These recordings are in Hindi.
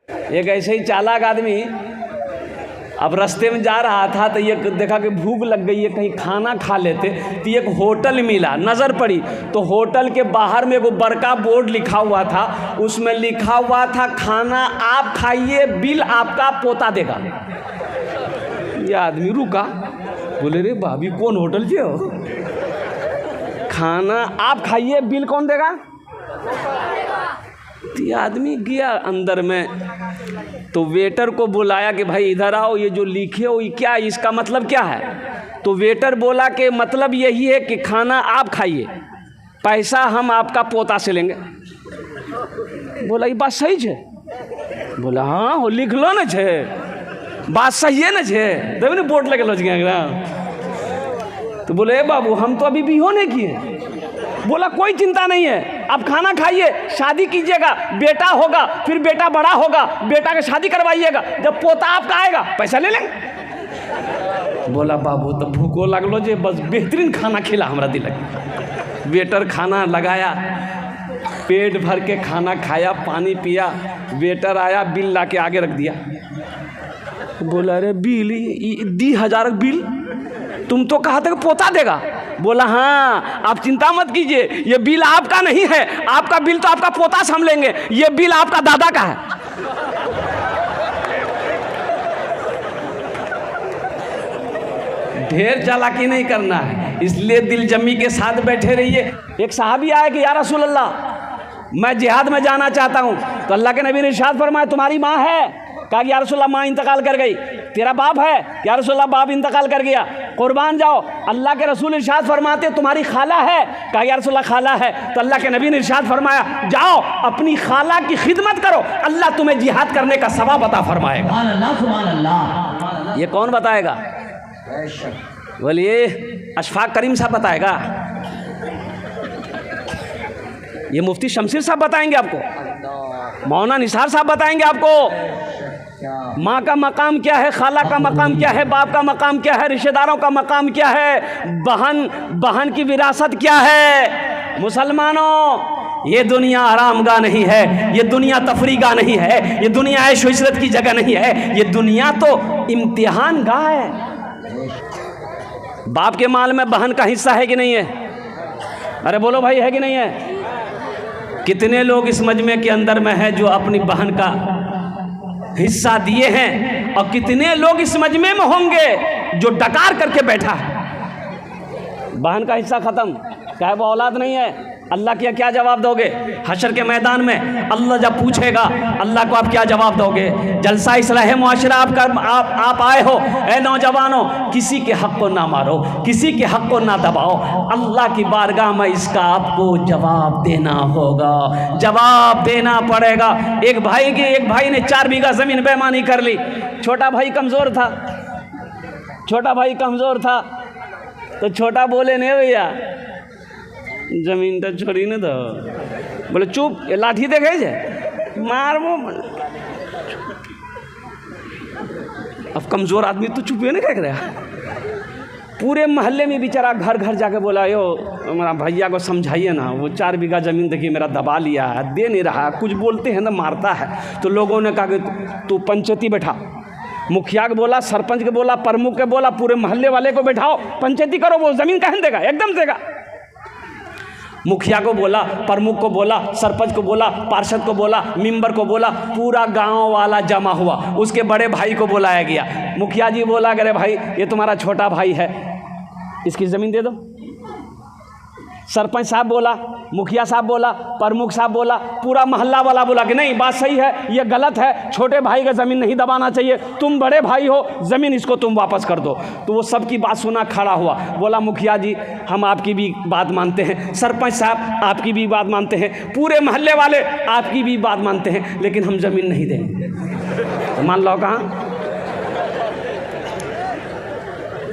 एक ऐसे ही चालाक आदमी अब रास्ते में जा रहा था तो ये देखा कि भूख लग गई है, कहीं खाना खा लेते। तो एक होटल मिला, नज़र पड़ी तो होटल के बाहर में एक बड़का बोर्ड लिखा हुआ था, उसमें लिखा हुआ था खाना आप खाइए, बिल आपका पोता देगा। ये आदमी रुका, बोले रे भाभी कौन होटल से हो? खाना आप खाइए, बिल कौन देगा? तो ये आदमी गया अंदर में, तो वेटर को बुलाया कि भाई इधर आओ, ये जो लिखे हो ये क्या, इसका मतलब क्या है? तो वेटर बोला कि मतलब यही है कि खाना आप खाइए, पैसा हम आपका पोता से लेंगे। बोला ये बात सही है? बोला हाँ हो, लिख लो ना छे, बात सही है ना छे, तभी ना बोर्ड लगे लज गया। तो बोले बाबू हम तो अभी भी हो नहीं किए। बोला कोई चिंता नहीं है, आप खाना खाइए, शादी कीजिएगा, बेटा होगा, फिर बेटा बड़ा होगा, बेटा का शादी करवाइएगा, जब पोता आपका आएगा पैसा ले लेंगे। बोला बाबू तो भूखो लगलो जे, बस बेहतरीन खाना खिला हमरा दिल। वेटर खाना लगाया, पेट भर के खाना खाया, पानी पिया, वेटर आया, बिल ला के आगे रख दिया। बोला अरे बिल 10,000 बिल, तुम तो कहा था कि पोता देगा। बोला हाँ आप चिंता मत कीजिए, ये बिल आपका नहीं है, आपका बिल तो आपका पोता से हम लेंगे, ये बिल आपका दादा का है। ढेर चालाकी नहीं करना है, इसलिए दिल जमी के साथ बैठे रहिए। एक साहबी आया कि या रसूल अल्लाह मैं जिहाद में जाना चाहता हूँ। तो अल्लाह के नबी ने इरशाद फरमाया तुम्हारी माँ है? कहा कि या रसूल अल्लाह माँ इंतकाल कर गई। तेरा बाप है? या रसूल अल्लाह बाप इंतकाल कर गया। कुर्बान जाओ। अल्लाह के रसूल इरशाद फरमाते तुम्हारी खाला है? कहा या रसूल अल्लाह खाला है। तो अल्लाह के नबी ने इरशाद फरमाया जाओ अपनी खाला की खिदमत करो, अल्लाह तुम्हें जिहाद करने का सवाब अता फरमाएगा। ये कौन बताएगा? बोलिए अशफाक करीम साहब बताएगा, ये मुफ्ती शमशीर साहब बताएंगे आपको, मौलाना निसार साहब बताएंगे आपको माँ का मकाम क्या है, खाला का मकाम क्या है, बाप का मकाम क्या है, रिश्तेदारों का मकाम क्या है, बहन की विरासत क्या है। मुसलमानों ये दुनिया आरामगाह नहीं है, ये दुनिया तफरीगाह नहीं है, ये दुनिया ऐश व इशरत की जगह नहीं है, ये दुनिया तो इम्तिहान गाह है। बाप के माल में बहन का हिस्सा है कि नहीं है? अरे बोलो भाई है कि नहीं है? कितने लोग इस मजमे के अंदर में है जो अपनी बहन का हिस्सा दिए हैं, और कितने लोग इस मजमे में होंगे जो डकार करके बैठा है। बहन का हिस्सा खत्म, क्या वो औलाद नहीं है? अल्लाह के क्या जवाब दोगे हशर के मैदान में? अल्लाह जब पूछेगा अल्लाह को आप क्या जवाब दोगे? जलसा इस्लाह मुआशरा आप आए हो, ए नौजवानों किसी के हक को ना मारो, किसी के हक को ना दबाओ, अल्लाह की बारगाह में इसका आपको जवाब देना होगा, जवाब देना पड़ेगा। एक भाई ने 4 बीघा ज़मीन बेईमानी कर ली। छोटा भाई कमज़ोर था, तो छोटा बोले नहीं भैया जमीन तो छोड़ी न दो। बोले चुप, ये लाठी देखे जे मारबो। अब कमज़ोर आदमी तो चुप नहीं कह रहा। पूरे मोहल्ले में बेचारा घर घर जाके बोला यो मेरा भैया को समझाइए ना, वो 4 बीघा ज़मीन देखिए मेरा दबा लिया है, दे नहीं रहा, कुछ बोलते हैं ना मारता है। तो लोगों ने कहा कि तू पंचायती बैठा, मुखिया को बोला, सरपंच को बोला, प्रमुख को बोला, पूरे मोहल्ले वाले को बैठाओ, पंचायती करो, वो ज़मीन कहाँ देगा? एकदम देगा। मुखिया को बोला, प्रमुख को बोला, सरपंच को बोला, पार्षद को बोला, मेंबर को बोला, पूरा गांव वाला जमा हुआ। उसके बड़े भाई को बुलाया गया। मुखिया जी बोला अरे भाई ये तुम्हारा छोटा भाई है, इसकी ज़मीन दे दो। सरपंच साहब बोला, मुखिया साहब बोला, प्रमुख साहब बोला, पूरा मोहल्ला वाला बोला कि नहीं बात सही है, ये गलत है, छोटे भाई का ज़मीन नहीं दबाना चाहिए, तुम बड़े भाई हो, ज़मीन इसको तुम वापस कर दो। तो वो सबकी बात सुना खड़ा हुआ, बोला मुखिया जी हम आपकी भी बात मानते हैं, सरपंच साहब आपकी भी बात मानते हैं, पूरे मोहल्ले वाले आपकी भी बात मानते हैं, लेकिन हम ज़मीन नहीं देंगे। मान लो कहाँ?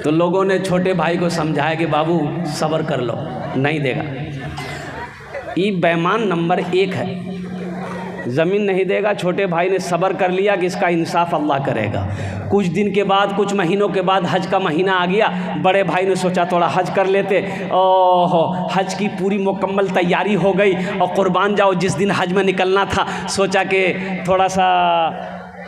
तो लोगों ने छोटे भाई को समझाया कि बाबू सब्र कर लो, नहीं देगा। ये बेईमान नंबर 1 है। ज़मीन नहीं देगा। छोटे भाई ने सब्र कर लिया कि इसका इंसाफ अल्लाह करेगा। कुछ दिन के बाद, कुछ महीनों के बाद हज का महीना आ गया। बड़े भाई ने सोचा थोड़ा हज कर लेते। ओहो, हज की पूरी मुकम्मल तैयारी हो गई और कुर्बान जाओ जिस दिन हज में निकलना था, सोचा कि थोड़ा सा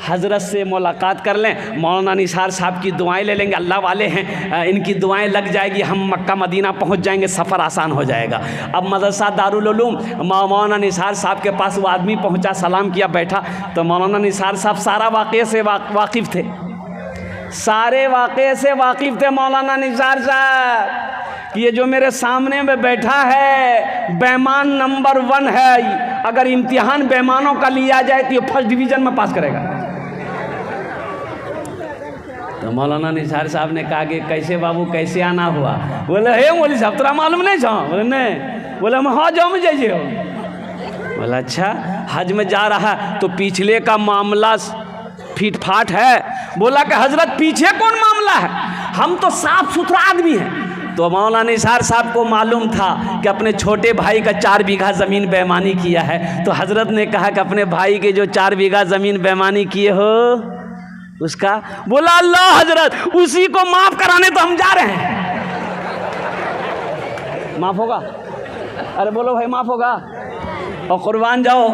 हज़रत से मुलाकात कर लें, मौलाना निसार साहब की दुआएं ले लेंगे, अल्लाह वाले हैं, इनकी दुआएं लग जाएगी, हम मक्का मदीना पहुंच जाएंगे, सफ़र आसान हो जाएगा। अब मदरसा दारुल उलूम, मौलाना निसार साहब के पास वो आदमी पहुंचा, सलाम किया, बैठा, तो मौलाना निसार साहब सारा वाक़े से वाकिफ़ थे, सारे वाक़े से वाकिफ़ थे मौलाना निसार साहब कि ये जो मेरे सामने में बैठा है बेईमान नंबर 1 है। अगर इम्तिहान बेईमानों का लिया जाए तो ये फर्स्ट डिवीज़न में पास करेगा। तो मौलाना निसार साहब ने कहा कि कैसे बाबू, कैसे आना हुआ? बोले हे मौलवी साहब तोरा मालूम नहीं छो? बोले नहीं। बोले हम हज में जाइए हो? बोला अच्छा, हज में जा रहा है तो पिछले का मामला फिट फाट है। बोला कि हजरत पीछे कौन मामला है, हम तो साफ सुथरा आदमी हैं। तो मौलाना निसार साहब को मालूम था कि अपने छोटे भाई का 4 बीघा ज़मीन बेईमानी किया है। तो हजरत ने कहा कि अपने भाई के जो 4 बीघा ज़मीन बेईमानी किए हो उसका, बोला अल्लाह हजरत उसी को माफ़ कराने तो हम जा रहे हैं। माफ़ होगा? अरे बोलो भाई माफ़ होगा? और कुर्बान जाओ,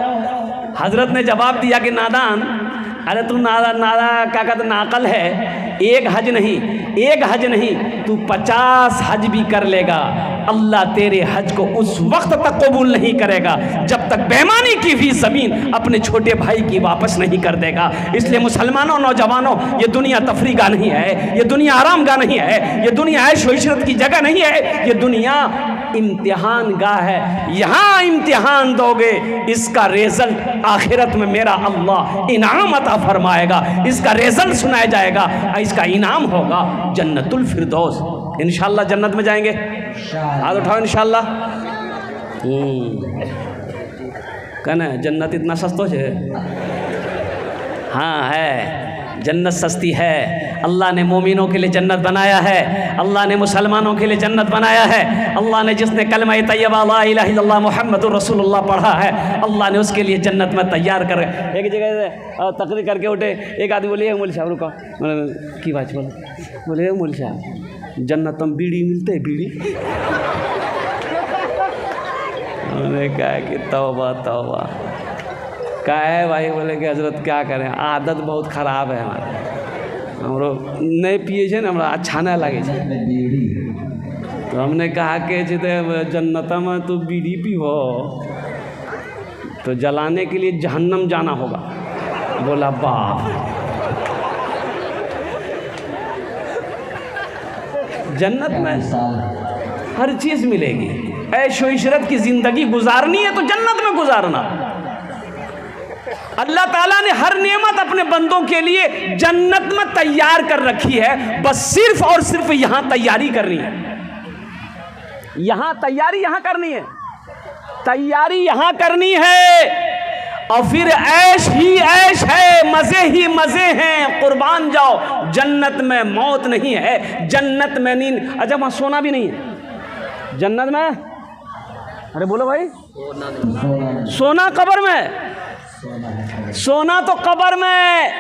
हजरत ने जवाब दिया कि नादान, अरे तू नादा क्या कहते नाकल है, एक हज नहीं तू 50 हज भी कर लेगा, अल्लाह तेरे हज को उस वक्त तक कबूल नहीं करेगा जब तक बेईमानी की हुई ज़मीन अपने छोटे भाई की वापस नहीं कर देगा। इसलिए मुसलमानों, नौजवानों, ये दुनिया तफरी गाह नहीं है, ये दुनिया आराम गाह नहीं है, ये दुनिया ऐश व इशरत की जगह नहीं है, ये दुनिया इम्तिहान गाह है। यहाँ इम्तिहान दोगे, इसका रिजल्ट आखिरत में मेरा अल्लाह इनाम अता फरमाएगा, इसका रिजल्ट सुनाया जाएगा, इसका इनाम होगा जन्नतुल फिरदौस। इंशाअल्लाह जन्नत में जाएंगे, हाथ उठाओ इंशाअल्लाह। कहना जन्नत इतना सस्तो है? हाँ है, जन्नत सस्ती है। अल्लाह ने मोमिनों के लिए जन्नत बनाया है, अल्लाह ने मुसलमानों के लिए जन्नत बनाया है। अल्लाह ने जिसने कलमा तैयबा ला इलाहा इल्लल्लाह मुहम्मदुर रसूलुल्लाह पढ़ा है, अल्लाह ने उसके लिए जन्नत में तैयार कर। एक जगह से तकरीर करके उठे, एक आदमी बोले मौलवी साहब रुको, की बात बोले मौलवी साहब जन्नत में बीड़ी मिलते है, बीड़ी? उन्होंने कहा कि तौबा तौबा। क्या है भाई? बोले कि हजरत क्या करें, आदत बहुत ख़राब है हमारे, हमरो नहीं पिए छे ना, हमरा अच्छा नहीं लगे छे। तो हमने कहा कि जन्नत में तो बीड़ी पीहो तो जलाने के लिए जहन्नम जाना होगा। बोला बाप, जन्नत में हर चीज़ मिलेगी, ऐश व इशरत की ज़िंदगी गुजारनी है तो जन्नत में गुजारना। अल्लाह ताला ने हर नेमत अपने बंदों के लिए जन्नत में तैयार कर रखी है, बस सिर्फ और सिर्फ यहाँ तैयारी करनी है, यहाँ तैयारी यहाँ करनी है, तैयारी यहाँ करनी है। और फिर ऐश ही ऐश है, मज़े ही मज़े हैं, कुर्बान जाओ। जन्नत में मौत नहीं है, जन्नत में नींद। अच्छा वहाँ सोना भी नहीं है जन्नत में? अरे बोलो भाई, सोना कब्र में, सोना तो कब्र में।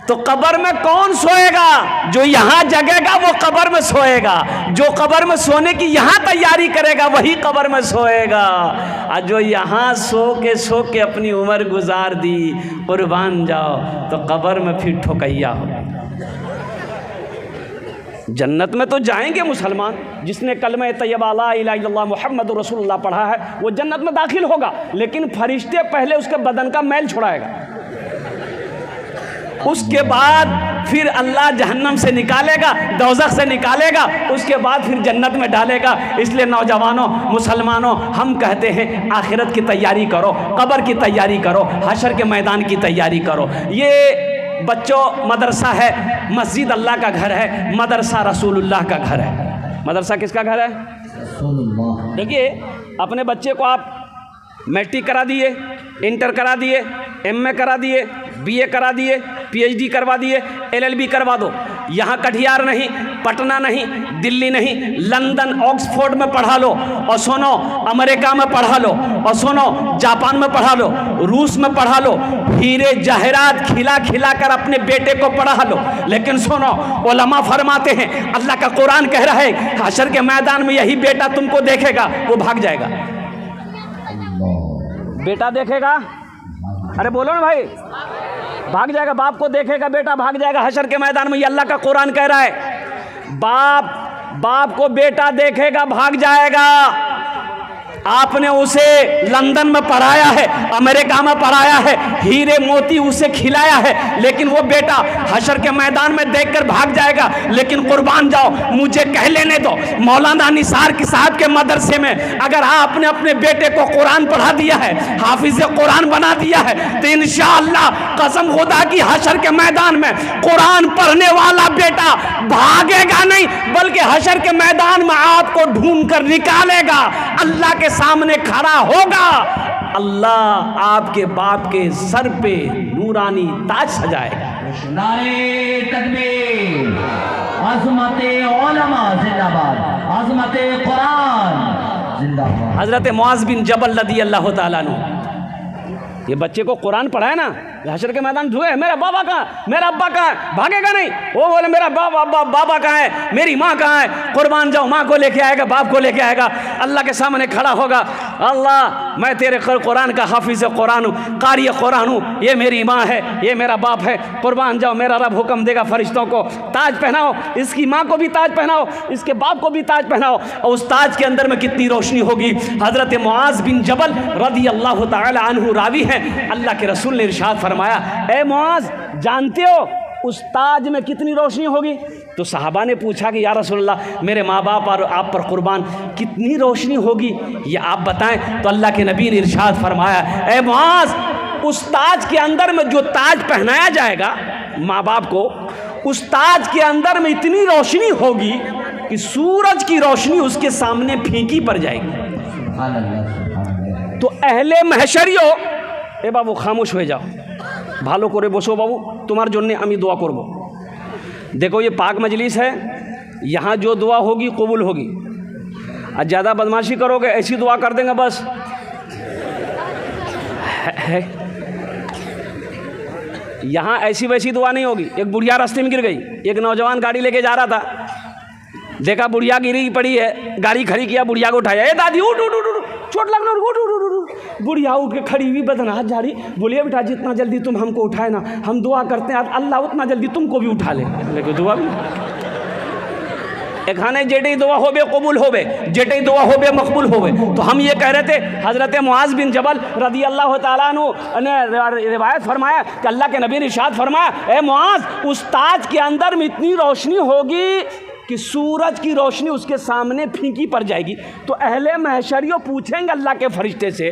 तो कब्र में कौन सोएगा? जो यहाँ जगेगा वो कब्र में सोएगा, जो कब्र में सोने की यहाँ तैयारी करेगा वही कब्र में सोएगा। और जो यहाँ सो के अपनी उम्र गुजार दी, कुर्बान जाओ, तो कब्र में फिर ठोकैया हो। जन्नत में तो जाएंगे मुसलमान, जिसने कलमा तैयबा ला इलाहा इल्लल्लाह मुहम्मदुर रसूलुल्लाह पढ़ा है वो जन्नत में दाखिल होगा, लेकिन फरिश्ते पहले उसके बदन का मैल छुड़ाएगा, उसके बाद फिर अल्लाह जहन्नम से निकालेगा, दोज़ख से निकालेगा, उसके बाद फिर जन्नत में डालेगा। इसलिए नौजवानों, मुसलमानों, हम कहते हैं आखिरत की तैयारी करो, कब्र की तैयारी करो, हशर के मैदान की तैयारी करो। ये बच्चों मदरसा है, मस्जिद अल्लाह का घर है, मदरसा रसूलुल्लाह का घर है। मदरसा किसका घर है? देखिए अपने बच्चे को आप मैट्रिक करा दिए, इंटर करा दिए, एमए करा दिए, बीए करा दिए, पीएचडी करवा दिए, एलएलबी करवा दो, यहाँ कटिहार नहीं, पटना नहीं, दिल्ली नहीं, लंदन ऑक्सफोर्ड में पढ़ा लो, और सुनो अमेरिका में पढ़ा लो, और सुनो जापान में पढ़ा लो, रूस में पढ़ा लो, हीरे जहरात खिला खिला कर अपने बेटे को पढ़ा लो, लेकिन सुनो उलमा फरमाते हैं, अल्लाह का कुरान कह रहा है हशर के मैदान में यही बेटा तुमको देखेगा, वो भाग जाएगा। बेटा देखेगा, अरे बोलो ना भाई, भाग जाएगा। बाप को देखेगा, बेटा भाग जाएगा हशर के मैदान में। ये अल्लाह का कुरान कह रहा है। बाप को बेटा देखेगा, भाग जाएगा। आपने उसे लंदन में पढ़ाया है, अमेरिका में पढ़ाया है, हीरे मोती उसे खिलाया है, लेकिन वो बेटा हशर के मैदान में देखकर भाग जाएगा। लेकिन कुर्बान जाओ, मुझे कह लेने दो, मौलाना निसार की साहब के मदरसे में अगर आपने अपने बेटे को कुरान पढ़ा दिया है, हाफिज कुरान बना दिया है, तो इंशाअल्लाह कसम खुदा की हशर के मैदान में कुरान पढ़ने वाला बेटा भागेगा नहीं, बल्कि हशर के मैदान में आपको ढूंढ कर निकालेगा, अल्लाह के सामने खड़ा होगा। अल्लाह आपके बाप के सर पे नूरानी ताज सजाएगा। नारे तकबीर, अज़मते उलमा जिंदाबाद, अज़मते कुरान जिंदाबाद। हजरत मुआज़ बिन जबल रज़ी अल्लाह ताला अन्हु, ये बच्चे को कुरान पढ़ाए ना, हशर के मैदान ढूंढे मेरा बाबा कहाँ, मेरा अब्बा कहाँ है, भागेगा नहीं। वो बोले मेरा बाबा कहाँ है, मेरी माँ कहाँ है, कुर्बान जाओ, माँ को लेके आएगा, बाप को लेके आएगा, अल्लाह के सामने खड़ा होगा। अल्लाह मैं तेरे कुरान का हाफिज कुरान हूँ, कारी कुरान हूँ, ये मेरी माँ है, ये मेरा बाप है, कुर्बान जाओ, मेरा रब हुक्म देगा फरिश्तों को ताज पहनाओ, इसकी माँ को भी ताज पहनाओ, इसके बाप को भी ताज पहनाओ। और उस ताज के अंदर में कितनी रोशनी होगी। हज़रत मुआज़ बिन जबल रज़ी अल्लाह तआला अन्हु रावी हैं, अल्लाह के रसूल ने इरशाद फरमाया, ए मुआज़ जानते हो उस ताज में कितनी रोशनी होगी? तो सहाबा ने पूछा कि या रसूलल्लाह मेरे माँ बाप और आप पर कुर्बान कितनी रोशनी होगी, ये आप बताएं। तो अल्लाह के नबी ने इरशाद फरमाया, ए मुआज़ उस ताज के अंदर में जो ताज पहनाया जाएगा माँ बाप को, उस ताज के अंदर में इतनी रोशनी होगी कि सूरज की रोशनी उसके सामने फीकी पड़ जाएगी। तो अहले महशरियो, ए बाबू खामोश हो जाओ, ভালো করে বসো बाबू, तुम्हारे জন্য আমি दुआ করব। देखो ये पाक मजलिस है, यहाँ जो दुआ होगी कबूल होगी, और ज़्यादा बदमाशी करोगे ऐसी दुआ कर देंगे बस है। यहाँ ऐसी वैसी दुआ नहीं होगी। एक बुढ़िया रास्ते में गिर गई, एक नौजवान गाड़ी लेके जा रहा था, देखा बुढ़िया गिरी पड़ी है, गाड़ी खड़ी किया, बुढ़िया को उठाया, ए दादी उठ उठ उठ, चोट लगना, उठ उठ उठ। बुढ़िया उठ के खड़ी हुई, बदनहाथ जा रही, बोलिए बेटा जितना जल्दी तुम हमको उठाए ना, हम दुआ करते हैं अल्लाह उतना जल्दी तुमको भी उठा ले। लेकिन दुआ भी एखाने जेटे दुआ होबे कबूल होबे, जेटे दुआ होबे मकबूल होबे। तो हम ये कह रहे थे, हज़रत मुआज़ बिन जबल रज़ी अल्लाह तआला अन्हु ने रिवायत फरमाया कि अल्लाह के नबी ने इरशाद फरमाया, ए मुआज़ उस ताज के अंदर में इतनी रोशनी होगी कि सूरज की रोशनी उसके सामने फीकी पड़ जाएगी। तो अहले महशरियों पूछेंगे अल्लाह के फरिश्ते से,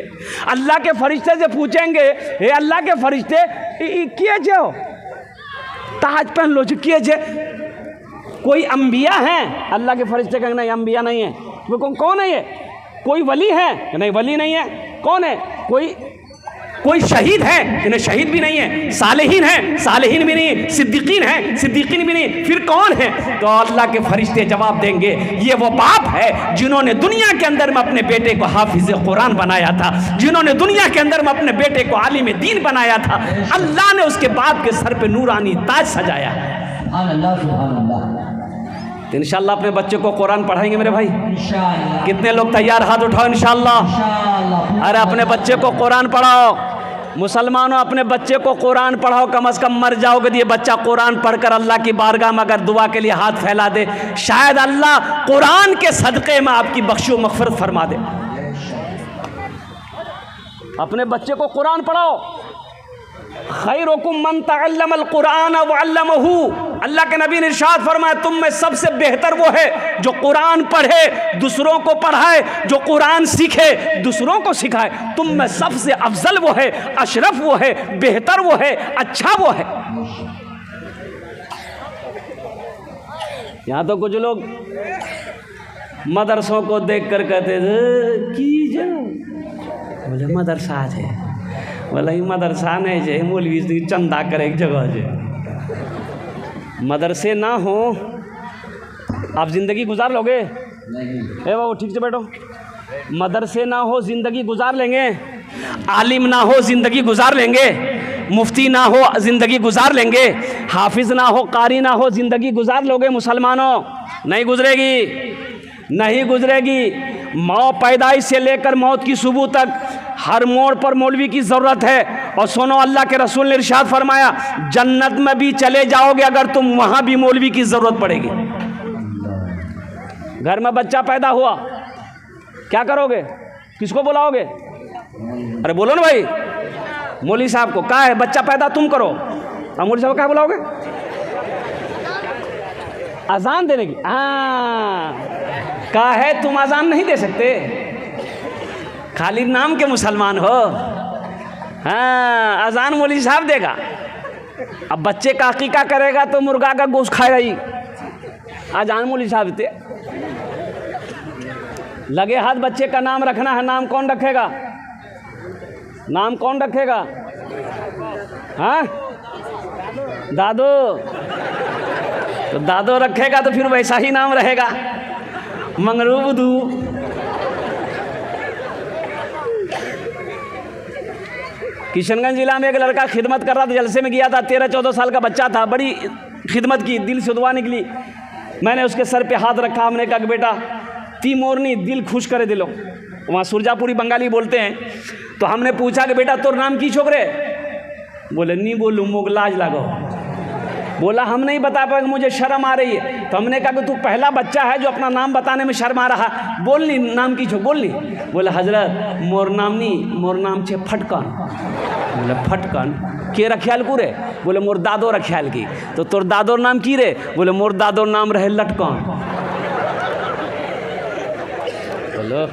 अल्लाह के फरिश्ते से पूछेंगे, हे अल्लाह के फरिश्ते किए जो ताज पहन लो जो किए जे, कोई अंबिया हैं? अल्लाह के फरिश्ते कहना नहीं, अंबिया नहीं है। वो कौन है? ये कोई वली है? नहीं वली नहीं है। कौन है? कोई शहीद है? नहीं शहीद भी नहीं है। सालेहीन है? सालेहीन भी नहीं। सिद्दीकीन है? सिद्दीकीन भी नहीं। फिर कौन है? तो अल्लाह के फरिश्ते जवाब देंगे, ये वो बाप है जिन्होंने दुनिया के अंदर में अपने बेटे को हाफिज कुरान बनाया था, जिन्होंने दुनिया के अंदर में अपने बेटे को आलिम दीन बनाया था। अल्लाह ने उसके बाप के सर पे नूरानी ताज सजाया। तो इंशाअल्लाह अपने बच्चे को कुरान पढ़ाएंगे मेरे भाई। कितने लोग तैयार? हाथ उठाओ इंशाअल्लाह। अरे अपने बच्चे को कुरान पढ़ाओ मुसलमानों, अपने बच्चे को कुरान पढ़ाओ। कम से कम मर जाओगे ये बच्चा कुरान पढ़कर अल्लाह की बारगाह में अगर दुआ के लिए हाथ फैला दे, शायद अल्लाह कुरान के सदक़े में आपकी बख्शो मग़फ़िरत फरमा दे। अपने बच्चे को कुरान पढ़ाओ। खैरुकुम मन तअल्लमल कुरान व अल्लमहू, अल्लाह के नबी ने इरशाद फरमाया, तुम में सबसे बेहतर वो है जो कुरान पढ़े दूसरों को पढ़ाए, जो कुरान सीखे दूसरों को सिखाए। तुम में सबसे अफजल वो है, अशरफ वो है, बेहतर वो है, अच्छा वो है। यहाँ तो कुछ लोग मदरसों को देख कर कहते थे की जो बोले मदरसा है, बोले मदरसा नहीं है, मौलवी चंदा करे एक जगह है। मदरसे ना हो आप ज़िंदगी गुजार लोगे? नहीं। ए बाबू ठीक से बैठो। मदरसे ना हो ज़िंदगी गुजार लेंगे? आलिम ना हो ज़िंदगी गुजार लेंगे? मुफ्ती ना हो ज़िंदगी गुजार लेंगे? हाफिज़ ना हो, कारी ना हो, ज़िंदगी गुजार लोगे मुसलमानों? नहीं गुजरेगी, नहीं गुजरेगी। पैदाइश से लेकर मौत की सुबह तक हर मोड़ पर मौलवी की ज़रूरत है। और सुनो, अल्लाह के रसूल ने इरशाद फरमाया, जन्नत में भी चले जाओगे अगर तुम, वहाँ भी मौलवी की ज़रूरत पड़ेगी। घर में बच्चा पैदा हुआ, क्या करोगे? किसको बुलाओगे? अरे बोलो ना भाई, मौलवी साहब को। कहा है बच्चा पैदा तुम करो, अब मौलवी साहब को क्या बुलाओगे? अजान देने की? हाँ, कहा है तुम अजान नहीं दे सकते, खाली नाम के मुसलमान हो। हाँ, अजान मौलवी साहब देगा। अब बच्चे का अकीका करेगा तो मुर्गा का गोश्त खाएगा ही, अजान मौलवी साहब देते। लगे हाथ बच्चे का नाम रखना है, नाम कौन रखेगा? नाम कौन रखेगा? हाँ, दादो। तो दादो रखेगा तो फिर वैसा ही नाम रहेगा, मंगरूबदू। किशनगंज जिला में एक लड़का खिदमत कर रहा था, जलसे में गया था, 13-14 साल का बच्चा था, बड़ी खिदमत की, दिल से दुआ निकली। मैंने उसके सर पे हाथ रखा, हमने कहा कि बेटा ती मोरनी दिल खुश करे दिलो, वहाँ सुरजापुरी बंगाली बोलते हैं। तो हमने पूछा कि बेटा तोर नाम की छोकरे? बोले नहीं बोलूँ, मोग लाज लगो। बोला हम नहीं बता पाएंगे, मुझे शर्म आ रही है। तो हमने कहा कि तू पहला बच्चा है जो अपना नाम बताने में शर्म आ रहा, बोल नहीं नाम की छो, बोल नहीं। बोले हजरत मोर नाम नहीं, मोर नाम छे फटकन। बोले फटकन के रख्याल को रे? बोले मोर दादो रख्याल की। तो तोर दादोर नाम की रे? बोले मोर दादोर नाम रहे लटकन। बोलो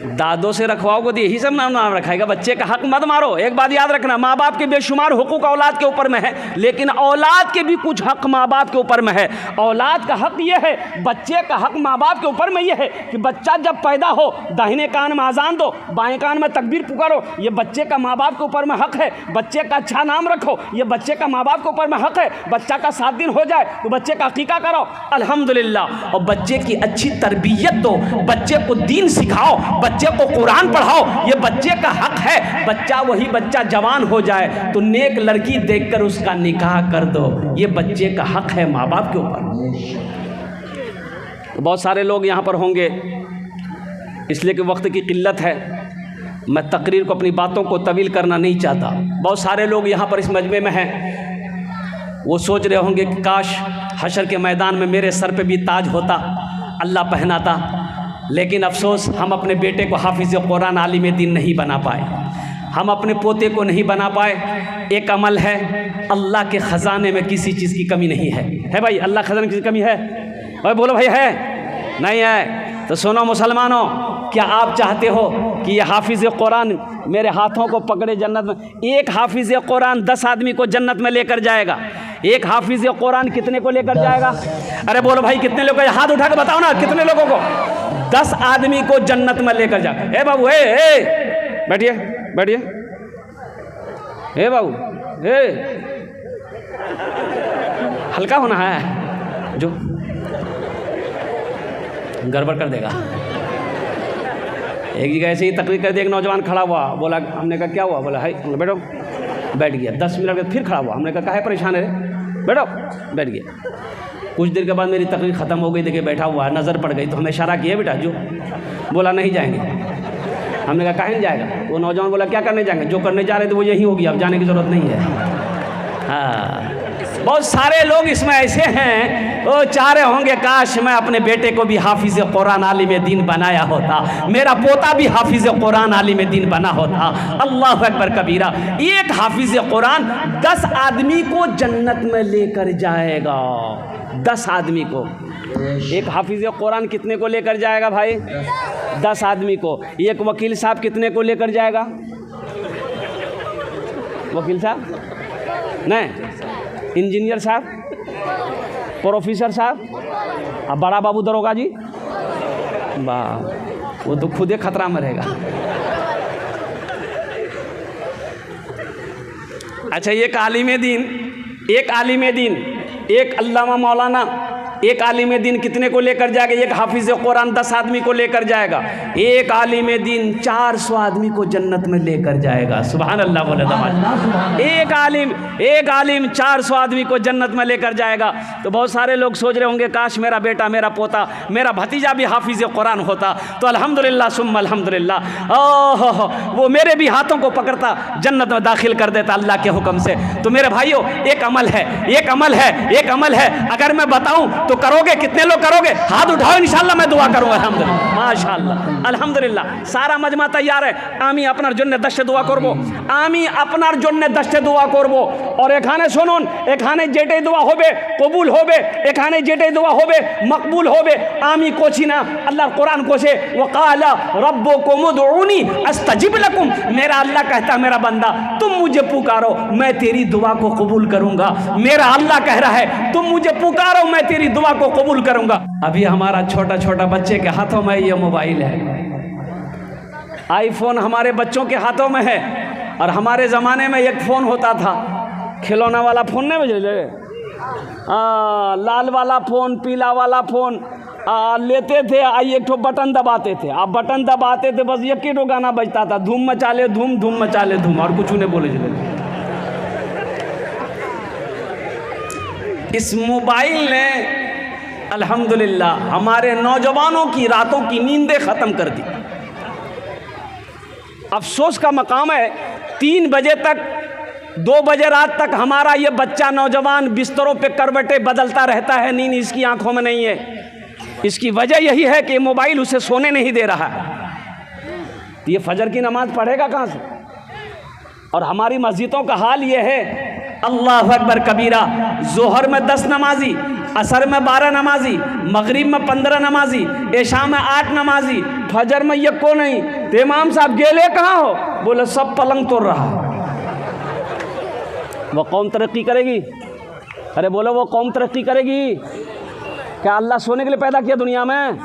दादो से रखवाओगे तो यही सब नाम रखाएगा। बच्चे का हक मत मारो। एक बात याद रखना, माँ बाप के बेशुमार हुकूक औलाद के ऊपर में है, लेकिन औलाद के भी कुछ हक माँ बाप के ऊपर में है। औलाद का हक ये है, बच्चे का हक माँ बाप के ऊपर में ये है कि बच्चा जब पैदा हो दाहिने कान में अजान दो, बाएं कान में तकबीर पुकारो। ये बच्चे का माँ बाप के ऊपर में हक है। बच्चे का अच्छा नाम रखो, ये बच्चे का माँ बाप के ऊपर में हक है। बच्चा का 7 दिन हो जाए तो बच्चे का अकीका करो, अल्हम्दुलिल्लाह। और बच्चे की अच्छी तरबियत दो, बच्चे को दीन सिखाओ, बच्चे को कुरान पढ़ाओ, ये बच्चे का हक है। बच्चा वही बच्चा जवान हो जाए तो नेक लड़की देखकर उसका निकाह कर दो, ये बच्चे का हक है माँ बाप के ऊपर। बहुत सारे लोग यहाँ पर होंगे, इसलिए कि वक्त की किल्लत है, मैं तकरीर को, अपनी बातों को तवील करना नहीं चाहता। बहुत सारे लोग यहाँ पर इस मजमे में हैं, वो सोच रहे होंगे कि काश हशर के मैदान में मेरे सर पे भी ताज होता, अल्लाह पहनाता। लेकिन अफसोस हम अपने बेटे को हाफिज़ कुरान आलिम दीन नहीं बना पाए, हम अपने पोते को नहीं बना पाए। एक अमल है, अल्लाह के ख़जाने में किसी चीज़ की कमी नहीं है भाई? अल्लाह ख़जाने की कमी है भाई? बोलो भाई, है नहीं है? तो सुनो मुसलमानों, क्या आप चाहते हो कि ये हाफिज़ कुरान मेरे हाथों को पकड़े जन्नत में? एक हाफिज़ कुरान 10 आदमी को जन्नत में लेकर जाएगा। एक हाफिज़ कुरान कितने को लेकर जाएगा? अरे बोलो भाई, कितने लोग? हाथ उठा के बताओ ना, कितने लोगों को? 10 आदमी को जन्नत में लेकर जा। ए बाबू, ए बैठिए बैठिए, ए बाबू, ए हल्का होना है, जो गड़बड़ कर देगा। एक जगह ऐसे ही तकरीर कर दी, एक नौजवान खड़ा हुआ, बोला, हमने कहा क्या हुआ? बोला है, बैठो। बैठ गया। 10 मिनट बाद फिर खड़ा हुआ, हमने कहा काहे परेशान है? बैठो। बैठ गया। कुछ देर के बाद मेरी तकरीर ख़त्म हो गई, देखिए बैठा हुआ है, नज़र पड़ गई तो हमें इशारा किया, बेटा जो। बोला नहीं जाएंगे। हमने कहा काहे नहीं जाएगा? वो नौजवान बोला क्या करने जाएंगे? जो करने जा रहे थे वो यही होगी, अब जाने की ज़रूरत नहीं है। हाँ, बहुत सारे लोग इसमें ऐसे हैं, वो चाह रहे होंगे काश मैं अपने बेटे को भी हाफिज़ कुरान आलिम दीन बनाया होता, मेरा पोता भी हाफिज़ कुरान आलिम दीन बना होता। अल्लाह अकबर कबीरा। एक हाफिज़ कुरान 10 आदमी को जन्नत में लेकर जाएगा। 10 आदमी को। एक हाफिज़ कुरान कितने को लेकर जाएगा भाई? 10 आदमी को। एक वकील साहब कितने को लेकर जाएगा? वकील साहब नहीं, इंजीनियर साहब, प्रोफेसर साहब, अब बड़ा बाबू दरोगा जी, वाह, वो तो खुदे खतरा में रहेगा। अच्छा, ये आलिम दीन एक आलिम दीन, एक अल्लामा मौलाना, एक आलिम दीन कितने को लेकर जाएगा? एक हाफिज कुरान 10 आदमी को लेकर जाएगा। एक आलिम दीन 400 आदमी को जन्नत में लेकर जाएगा। सुभान अल्लाह बोले दमाद। एक आलिम 400 आदमी को जन्नत में लेकर जाएगा। तो बहुत सारे लोग सोच रहे होंगे काश मेरा बेटा, मेरा पोता, मेरा भतीजा भी हाफिज कुरान होता तो अल्हम्दुलिल्लाह सुम्मा अल्हम्दुलिल्लाह, ओह वो मेरे भी हाथों को पकड़ता, जन्नत में दाखिल कर देता अल्लाह के हुक्म से। तो मेरे भाइयों, एक अमल है, अगर मैं बताऊं तो करोगे? कितने लोग करोगे? हाथ उठाओ, इंशाअल्लाह मैं दुआ करूंगा। अल्हम्दुलिल्लाह, माशाअल्लाह, अल्हम्दुलिल्लाह। सारा मजमा तैयार है। आमी अपनार जन्य दशे दुआ करबो, आमी अपनार जन्य दशे दुआ करबो। और एखाने शुनुन, एखाने जेटे दुआ होबे कबूल होबे, एखाने जेटे दुआ होबे मकबूल होबे। आमी कोची ना, अल्लाह कुरान कोसे वकाला रब्बुकुम उदऊनी अस्तजिब लकुम। मेरा अल्लाह कहता, मेरा बंदा तुम मुझे पुकारो, मैं तेरी दुआ को कबूल करूंगा। मेरा अल्लाह कह रहा है तुम मुझे पुकारो, मैं तेरी दुआ को कबूल करूंगा। अभी हमारा छोटा छोटा बच्चे के हाथों में ये मोबाइल है, आईफोन हमारे बच्चों के हाथों में है। और हमारे ज़माने में एक फ़ोन होता था, खिलौना वाला फ़ोन नहीं बजे, लाल वाला फ़ोन, पीला वाला फ़ोन लेते थे। एक ठो बटन दबाते थे, आप बटन दबाते थे, बस एक ही ठो गाना बजता था, धूम मचा ले धूम, धूम मचा ले धूम, और कुछ नहीं बोले चले। इस मोबाइल ने अल्हम्दुलिल्लाह हमारे नौजवानों की रातों की नींदें ख़त्म कर दी। अफसोस का मकाम है, 3 बजे तक, 2 बजे रात तक हमारा ये बच्चा नौजवान बिस्तरों पे करवटें बदलता रहता है, नींद इसकी आंखों में नहीं है। इसकी वजह यही है कि मोबाइल उसे सोने नहीं दे रहा है। ये फजर की नमाज पढ़ेगा कहाँ से? और हमारी मस्जिदों का हाल ये है, अल्लाह अकबर कबीरा, जोहर में 10 नमाजी, असर में 12 नमाजी, मगरिब में 15 नमाजी, ऐशा में 8 नमाजी, फजर में ये को नहीं। तो इमाम साहब गेले कहाँ हो? बोले सब पलंग तोड़ रहा। वो कौम तरक्की करेगी? अरे बोलो, वो कौम तरक्की करेगी? क्या अल्लाह सोने के लिए पैदा किया दुनिया में?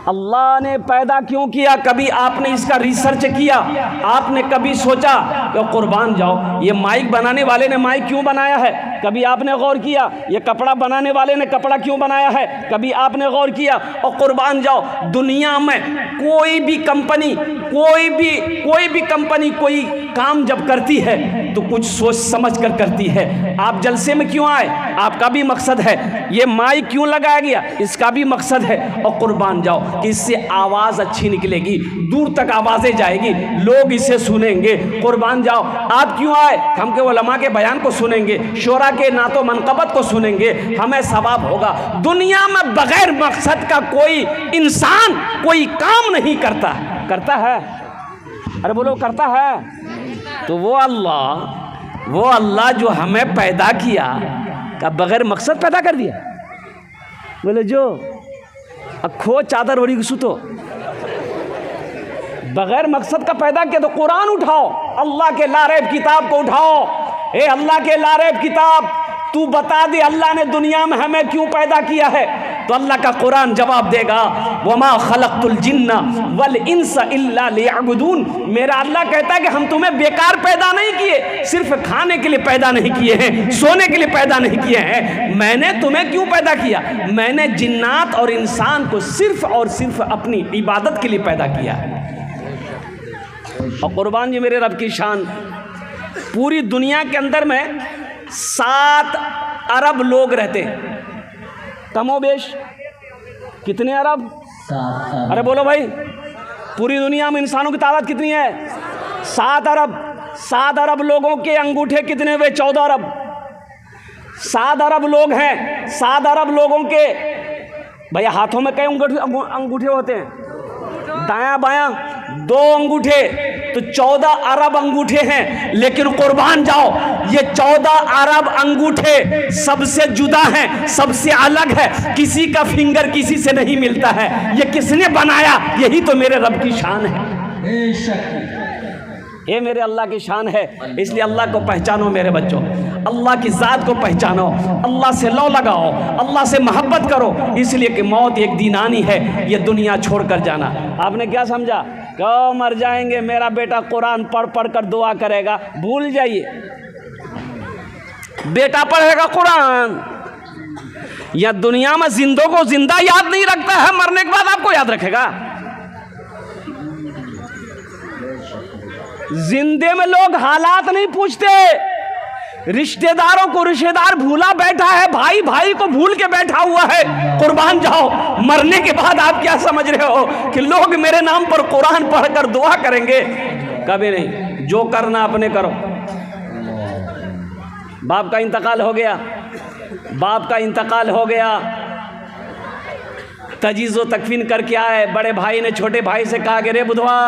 अल्लाह ने पैदा क्यों किया? कभी आपने इसका रिसर्च किया? आपने कभी सोचा कि कुर्बान जाओ, ये माइक बनाने वाले ने माइक क्यों बनाया है? कभी आपने गौर किया? ये कपड़ा बनाने वाले ने कपड़ा क्यों बनाया है? कभी आपने गौर किया? और कुर्बान जाओ, दुनिया में कोई भी कंपनी कोई काम जब करती है तो कुछ सोच समझ कर करती है। आप जलसे में क्यों आए? आपका भी मकसद है। ये माइक क्यों लगाया गया? इसका भी मकसद है। और कुर्बान जाओ कि इससे आवाज़ अच्छी निकलेगी, दूर तक आवाज़ें जाएगी, लोग इसे सुनेंगे। कुर्बान जाओ, आप क्यों आए? हम के उलमा के बयान को सुनेंगे, शोरा के नातो मनकबत को सुनेंगे, हमें सवाब होगा। दुनिया में बगैर मकसद का कोई इंसान कोई काम नहीं करता है। अरे बोलो, करता है? तो वो अल्लाह जो हमें पैदा किया का बगैर मकसद पैदा कर दिया? बोले जो अखो चादर ओढ़ी सुतो, बगैर मकसद का पैदा किया। तो कुरान उठाओ, अल्लाह के लारेब किताब को उठाओ। ए अल्लाह के लारेब किताब, तू बता दे अल्लाह ने दुनिया में हमें क्यों पैदा किया है? तो अल्लाह का कुरान जवाब देगा, वमा खलक़तुल जिन्ना वल इंसा इल्ला लियअबुदून। मेरा अल्लाह कहता है कि हम तुम्हें बेकार पैदा नहीं किए, सिर्फ खाने के लिए पैदा नहीं किए हैं, सोने के लिए पैदा नहीं किए हैं। मैंने तुम्हें क्यों पैदा किया? मैंने जिन्नात और इंसान को सिर्फ और सिर्फ अपनी इबादत के लिए पैदा किया है। और कुर्बान जी मेरे रब की शान, पूरी दुनिया के अंदर में 7 अरब लोग रहते हैं, कमोबेश। कितने अरब? 7 अरे बोलो भाई, पूरी दुनिया में इंसानों की तादाद कितनी है? 7 अरब। 7 अरब लोगों के अंगूठे कितने हुए? 14 अरब। 7 अरब लोग हैं। 7 अरब लोगों के भैया हाथों में कई अंगूठे होते हैं? दायां बायां 2 अंगूठे, तो 14 अरब अंगूठे हैं। लेकिन कुर्बान जाओ, ये 14 अरब अंगूठे सबसे जुदा हैं, सबसे अलग है। किसी का फिंगर किसी से नहीं मिलता है। ये किसने बनाया? यही तो मेरे रब की शान है। ये मेरे अल्लाह की शान है। इसलिए अल्लाह को पहचानो मेरे बच्चों, अल्लाह की ज़ात को पहचानो, अल्लाह से लौ लगाओ, अल्लाह से मोहब्बत करो। इसलिए कि मौत एक दिन आनी है, ये दुनिया छोड़ कर जाना। आपने क्या समझा? क्यों मर जाएंगे, मेरा बेटा कुरान पढ़ पढ़ कर दुआ करेगा? भूल जाइए, बेटा पढ़ेगा कुरान। या दुनिया में जिंदों को जिंदा याद नहीं रखता है, मरने के बाद आपको याद रखेगा। जिंदे में लोग हालात नहीं पूछते, रिश्तेदारों को रिश्तेदार भूला बैठा है, भाई भाई को भूल के बैठा हुआ है। कुर्बान जाओ, मरने के बाद आप क्या समझ रहे हो कि लोग मेरे नाम पर कुरान पढ़कर दुआ करेंगे? कभी नहीं। जो करना अपने करो। बाप का इंतकाल हो गया, बाप का इंतकाल हो गया, तजीज़ व तकफीन करके आए। बड़े भाई ने छोटे भाई से कहा कि रे बुधवा,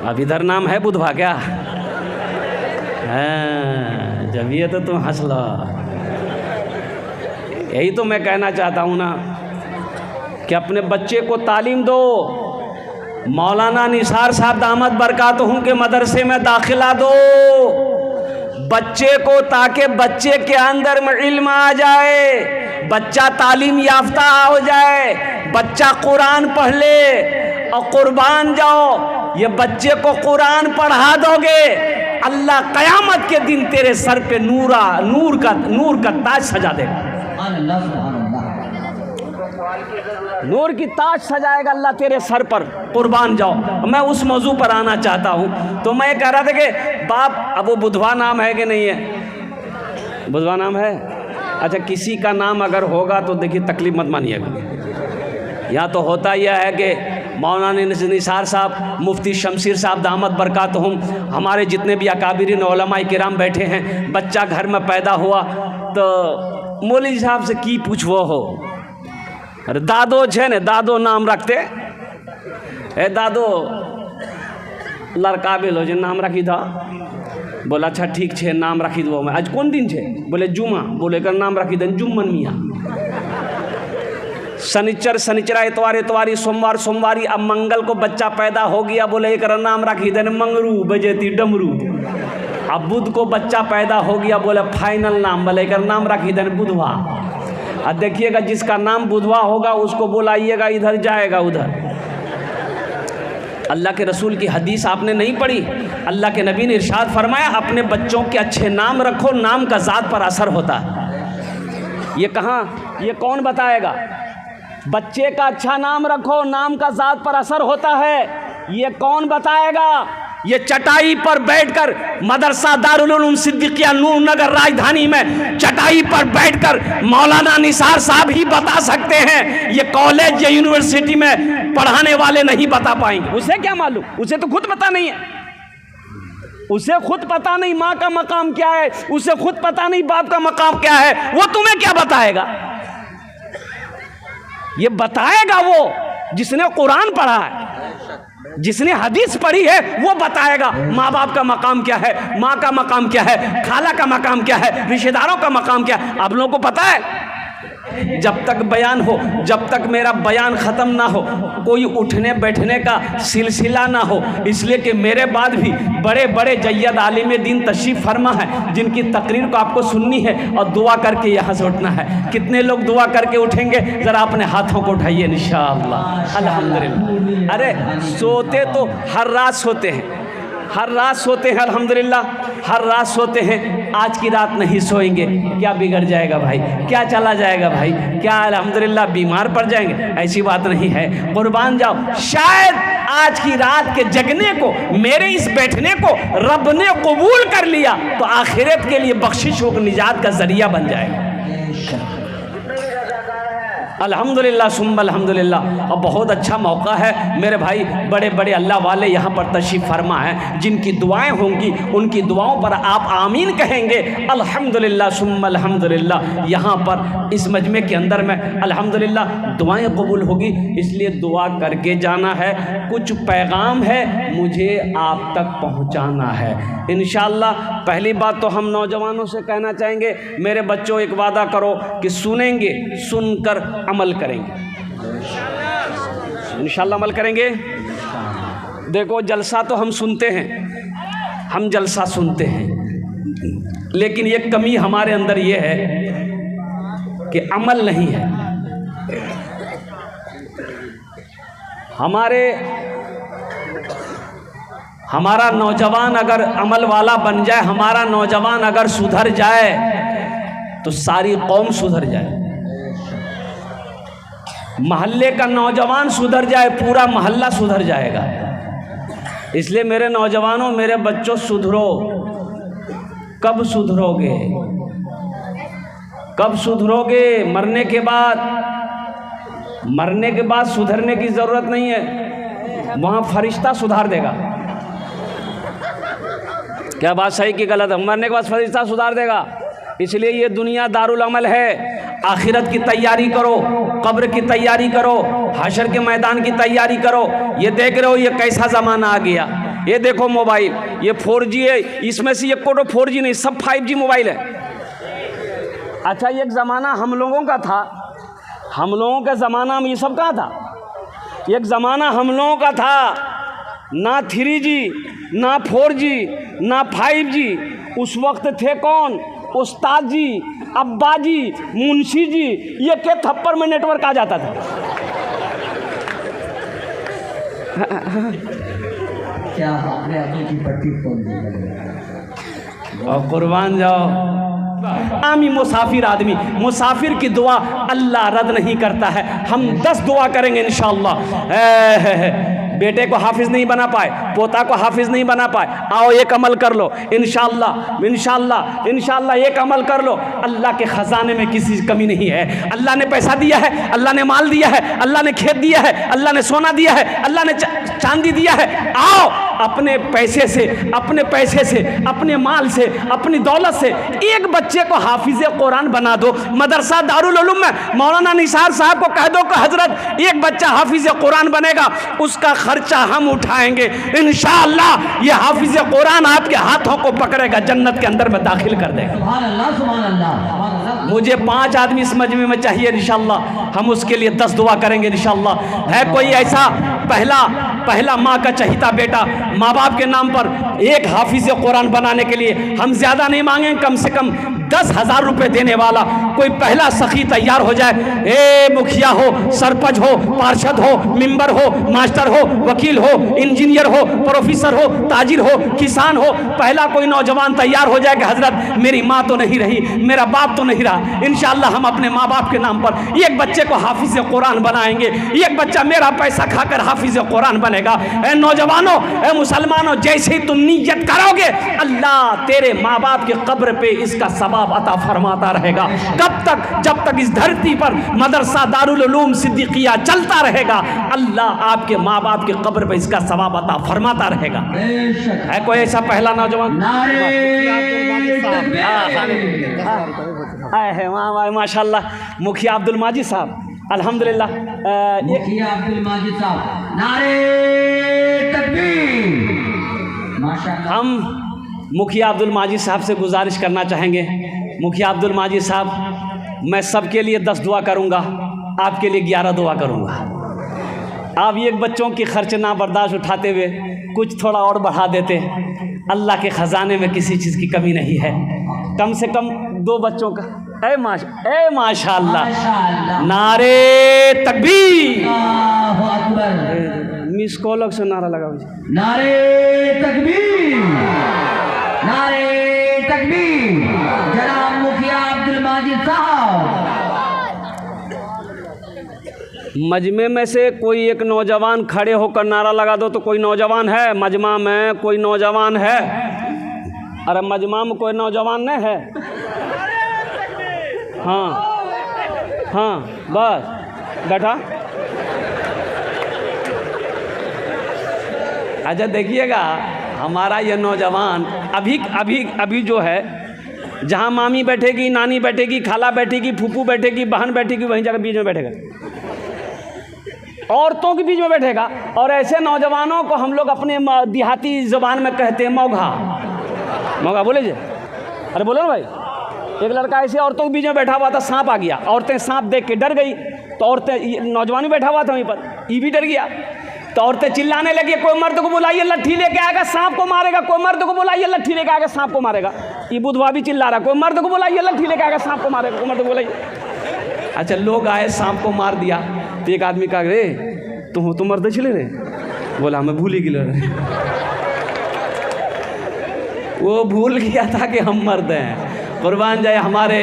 अब इधर नाम है बुधवा क्या? हाँ, जब ये तो तुम हंस लो। यही तो मैं कहना चाहता हूँ ना कि अपने बच्चे को तालीम दो। मौलाना निसार साहब दामद बरकातहू के मदरसे में दाखिला दो बच्चे को, ताकि बच्चे के अंदर में इल्म आ जाए, बच्चा तालीम याफ्ता हो जाए, बच्चा कुरान पढ़ ले। और कुर्बान जाओ, ये बच्चे को कुरान पढ़ा दोगे, अल्लाह क़यामत के दिन तेरे सर पे नूर का ताज सजा देगा। नूर की ताज सजाएगा अल्लाह तेरे सर पर। कुर्बान जाओ। मैं उस मौजू पर आना चाहता हूँ। तो मैं कह रहा था कि बाप, अब वो बुधवा नाम है कि नहीं है? बुधवा नाम है। अच्छा, किसी का नाम अगर होगा तो देखिए तकलीफ मत मानिएगा। या तो होता यह है कि मौलाना निसार साहब, मुफ्ती शमशीर साहब दामद बरकातहुम, हमारे जितने भी अकाबिरीन उलमाए किराम बैठे हैं, बच्चा घर में पैदा हुआ तो मौलवी साहब से की पूछवो हो। अरे दादो छे ने, दादो नाम रखते, ए दादो लड़का बेलो जे नाम रखी था। बोला अच्छा ठीक छे, नाम रखी दो। मैं आज कौन दिन छे? बोले जुमा। बोले कर नाम रखी दें जुम्मन मियाँ। शनिचरा इतवार इतवारी, सोमवार सोमवारी। अब मंगल को बच्चा पैदा हो गया, बोले एक नाम रखी दें मंगरू बजेती डमरू। अब बुध को बच्चा पैदा हो गया, बोले फाइनल नाम, बोले एक नाम रखी दें बुधवा। अब देखिएगा जिसका नाम बुधवा होगा उसको बुलाइएगा, इधर जाएगा उधर। अल्लाह के रसूल की हदीस आपने नहीं पढ़ी? अल्लाह के नबी ने इरशाद फरमाया, अपने बच्चों के अच्छे नाम रखो, नाम का ज़ात पर असर होता है। ये कहाँ, ये कौन बताएगा? बच्चे का अच्छा नाम रखो, नाम का ज़ात पर असर होता है, ये कौन बताएगा? ये चटाई पर बैठकर मदरसा दारुल उलूम सिद्दीकिया नूर नगर राजधानी में चटाई पर बैठकर मौलाना निसार साहब ही बता सकते हैं। ये कॉलेज या यूनिवर्सिटी में पढ़ाने वाले नहीं बता पाएंगे। उसे क्या मालूम? उसे तो खुद पता नहीं है। उसे खुद पता नहीं माँ का मकाम क्या है, उसे खुद पता नहीं बाप का मकाम क्या है। वो तुम्हें क्या बताएगा? ये बताएगा वो जिसने कुरान पढ़ा है, जिसने हदीस पढ़ी है, वो बताएगा माँ बाप का मकाम क्या है, माँ का मकाम क्या है, खाला का मकाम क्या है, रिश्तेदारों का मकाम क्या है। आप लोगों को पता है, जब तक बयान हो, जब तक मेरा बयान ख़त्म ना हो, कोई उठने बैठने का सिलसिला ना हो, इसलिए कि मेरे बाद भी बड़े बड़े जय्यद आलिम दीन तशरीफ़ फरमा है, जिनकी तकरीर को आपको सुननी है और दुआ करके यहाँ से उठना है। कितने लोग दुआ करके उठेंगे? ज़रा अपने हाथों को उठाइए इंशाअल्लाह। अल्हम्दुलिल्लाह। अरे सोते तो हर रात सोते हैं, हर रात सोते हैं, अल्हम्दुलिल्लाह हर रात सोते हैं। आज की रात नहीं सोएंगे, क्या बिगड़ जाएगा भाई? क्या चला जाएगा भाई? क्या अल्हम्दुलिल्लाह बीमार पड़ जाएंगे? ऐसी बात नहीं है। कुर्बान जाओ, शायद आज की रात के जगने को, मेरे इस बैठने को रब ने कबूल कर लिया तो आखिरत के लिए बख्शिश व निजात का जरिया बन जाएगा। अल्हम्दुलिल्लाह सुम्मा अल्हम्दुलिल्लाह। और बहुत अच्छा मौका है मेरे भाई, बड़े बड़े अल्लाह वाले यहाँ पर तशरीफ़ फरमा हैं, जिनकी दुआएं होंगी उनकी दुआओं पर आप आमीन कहेंगे। अल्हम्दुलिल्लाह सुम्मा अल्हम्दुलिल्लाह। यहाँ पर इस मजमे के अंदर में अल्हम्दुलिल्लाह दुआएं कबूल होगी, इसलिए दुआ करके जाना है। कुछ पैगाम है मुझे आप तक पहुँचाना है इंशाअल्लाह। पहली बात तो हम नौजवानों से कहना चाहेंगे, मेरे बच्चों एक वादा करो कि सुनेंगे, सुनकर अमल करेंगे। इंशाअल्लाह अमल करेंगे। देखो जलसा तो हम सुनते हैं, हम जलसा सुनते हैं, लेकिन एक कमी हमारे अंदर ये है कि अमल नहीं है। हमारा नौजवान अगर अमल वाला बन जाए, हमारा नौजवान अगर सुधर जाए तो सारी कौम सुधर जाए। मोहल्ले का नौजवान सुधर जाए, पूरा मोहल्ला सुधर जाएगा। इसलिए मेरे नौजवानों, मेरे बच्चों, सुधरो। कब सुधरोगे? कब सुधरोगे? मरने के बाद। मरने के बाद सुधरने की ज़रूरत नहीं है, वहाँ फरिश्ता सुधार देगा। क्या बात सही कि गलत है? मरने के बाद फरिश्ता सुधार देगा। इसलिए ये दुनिया दारुल अमल है। आखिरत की तैयारी करो, कब्र की तैयारी करो, हशर के मैदान की तैयारी करो। ये देख रहे हो ये कैसा ज़माना आ गया। ये देखो मोबाइल, ये 4G है, इसमें से ये कोई 4G नहीं, सब 5G मोबाइल है। अच्छा, एक ज़माना हम लोगों का था, हम लोगों के ज़माना में ये सब कहाँ था? एक ज़माना हम लोगों का था, ना 3G, ना 4G, ना 5G। उस वक्त थे कौन? उस्ताद जी, अब्बा जी, मुंशी जी, ये के थप्पड़ में नेटवर्क आ जाता था। क्या आपने आगे की पट्टी खोल दी? और कुर्बान जाओ। आमी मुसाफिर आदमी, मुसाफिर की दुआ अल्लाह रद्द नहीं करता है। हम 10 दुआ करेंगे इंशाअल्लाह। बेटे को हाफिज नहीं बना पाए, पोता को हाफिज नहीं बना पाए, आओ एक अमल कर लो इंशाअल्लाह, इंशाअल्लाह, इंशाअल्लाह एक अमल कर लो। अल्लाह के ख़जाने में किसी कमी नहीं है। अल्लाह ने पैसा दिया है, अल्लाह ने माल दिया है, अल्लाह ने खेत दिया है, अल्लाह ने सोना दिया है, अल्लाह ने चांदी दिया है। आओ अपने पैसे से, अपने पैसे से, अपने माल से, अपनी दौलत से एक बच्चे को हाफिज कुरान बना दो। मदरसा दारुल उलूम में मौलाना निसार साहब को कह दो कि हजरत एक बच्चा हाफिज कुरान बनेगा, उसका खर्चा हम उठाएंगे इंशाअल्लाह। ये हाफिज कुरान आपके हाथों को पकड़ेगा, जन्नत के अंदर में दाखिल कर देगा। सुभान अल्लाह, सुभान अल्लाह। मुझे 5 आदमी इस मजमे में चाहिए इंशाअल्लाह। हम उसके लिए 10 दुआ करेंगे इंशाअल्लाह। है कोई ऐसा पहला माँ का चहीता बेटा, माँ बाप के नाम पर एक हाफिज कुरान बनाने के लिए हम ज़्यादा नहीं मांगेंगे, कम से कम 10,000 रुपये देने वाला कोई पहला सखी तैयार हो जाए। ए मुखिया हो, सरपंच हो, पार्षद हो, मेंबर हो, मास्टर हो, वकील हो, इंजीनियर हो, प्रोफेसर हो, ताजिर हो, किसान हो, पहला कोई नौजवान तैयार हो जाए कि हजरत मेरी माँ तो नहीं रही, मेरा बाप तो नहीं रहा, इंशाअल्लाह हम अपने माँ बाप के नाम पर एक बच्चे को हाफिज कुरान बनाएंगे। एक बच्चा मेरा पैसा खाकर हाफिज कुरान बनेगा। ए नौजवानों, ए मुसलमानों, जैसे ही तुम नीयत करोगे अल्लाह तेरे माँ बाप के कब्र पे इसका सवाब अता फरमाता रहेगा। कब तक? जब तक इस धरती पर मदरसा दारुल उलूम सिद्दीकिया चलता रहेगा, अल्लाह आपके माँ बाप के कब्र पे इसका सवाब अता फरमाता रहेगा। है कोई ऐसा पहला नौजवान? है वहाँ माशाल्लाह मुखिया अब्दुल माजिद साहब, अल्हम्दुलिल्लाह। मुखिया अब्दुल माजिद साहब, नारे तकबीर। माशाअल्लाह। हम मुखिया अब्दुल माजिद साहब से गुजारिश करना चाहेंगे, मुखिया अब्दुल माजिद साहब, मैं सबके लिए 10 दुआ करूँगा, आपके लिए 11 दुआ करूँगा। आप एक बच्चों की खर्च ना बर्दाश्त उठाते हुए कुछ थोड़ा और बढ़ा देते, अल्लाह के ख़जाने में किसी चीज़ की कमी नहीं है। कम से कम 2 बच्चों का। ए माशाअल्लाह, नारे तकबीर। अल्लाहु अकबर। मिस कॉल से नारा लगा, नारे तकबीर, नारे तकबीर। जनाब मुखिया अब्दुल माजिद साहब। मजमे में से कोई एक नौजवान खड़े होकर नारा लगा दो। तो कोई नौजवान है मजमा में? कोई नौजवान है? अरे मजमा में कोई नौजवान नहीं है? हाँ बस बैठा। अच्छा देखिएगा, हमारा ये नौजवान अभी जो है, जहाँ मामी बैठेगी, नानी बैठेगी, खाला बैठेगी, फूफू बैठेगी, बहन बैठेगी, वहीं जाकर बीच में बैठेगा, औरतों के बीच में बैठेगा। और ऐसे नौजवानों को हम लोग अपने देहाती ज़ुबान में कहते हैं मौघा। मौघा बोले जी? अरे बोलो ना भाई। एक लड़का ऐसे औरतों के बीच में बैठा हुआ था, सांप आ गया, औरतें सांप देख के डर गई, तो औरतें, नौजवान भी बैठा हुआ था वहीं पर, ये भी डर गया, तो औरतें चिल्लाने लगी, कोई मर्द को बुलाइए लट्ठी लेके आएगा सांप को मारेगा, कोई मर्द को बुलाइए लट्ठी लेके आएगा सांप को मारेगा। ये बुधवा भी चिल्ला रहा, कोई मर्द को बुलाइए लट्ठी लेके आएगा सांप को मारेगा, कोई मर्द को बुलाइए। अच्छा लोग आए, सांप को मार दिया, तो एक आदमी कहा रे तुम मर्द छिले रे? बोला मैं भूल ही गिल। वो भूल गया था कि हम मर्द हैं। कुर्बान जाए हमारे